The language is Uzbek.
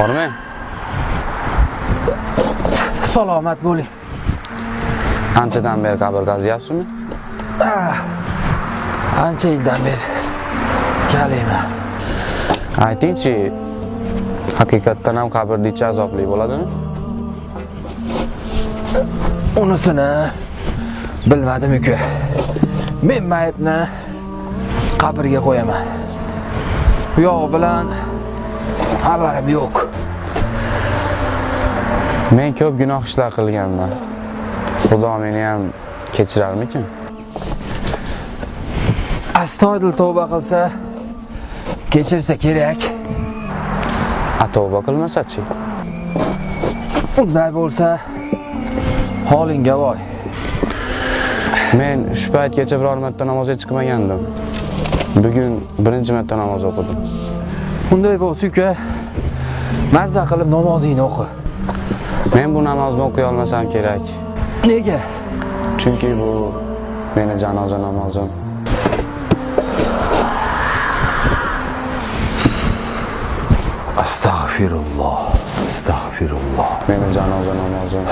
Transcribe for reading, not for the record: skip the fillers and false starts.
Hormang. Salomat bo'ling. Anchadan beri qabr qazyapsizmi? Ancha yildan beri kalayman. Aytingchi, haqiqatdan ham qabrda ichi azobli bo'ladimi? Unisini bilmadim uka. Men mayitni qabrga qo'yaman. Bu yo'q bilan xabarim yo'q. Men ko'p gunoh ishlar qilganman. Xudo meni ham kechirarmikin? Astoydil tavba qilsa, kechirsa kerak. Tavba qilmasa-chi? Unday bo'lsa, holingga voy. Men shu paytgacha biror marta namozga chiqmagandim. Bugun birinchi marta namoz o'qidim. Unday bo'lsa uka, mazza qilib namozingni o'qi. Men bu namozni o'qiy olmasam kerak. Nega? Chunki bu meni janoza namozim. Astagfirullah. Meni janoza namozim.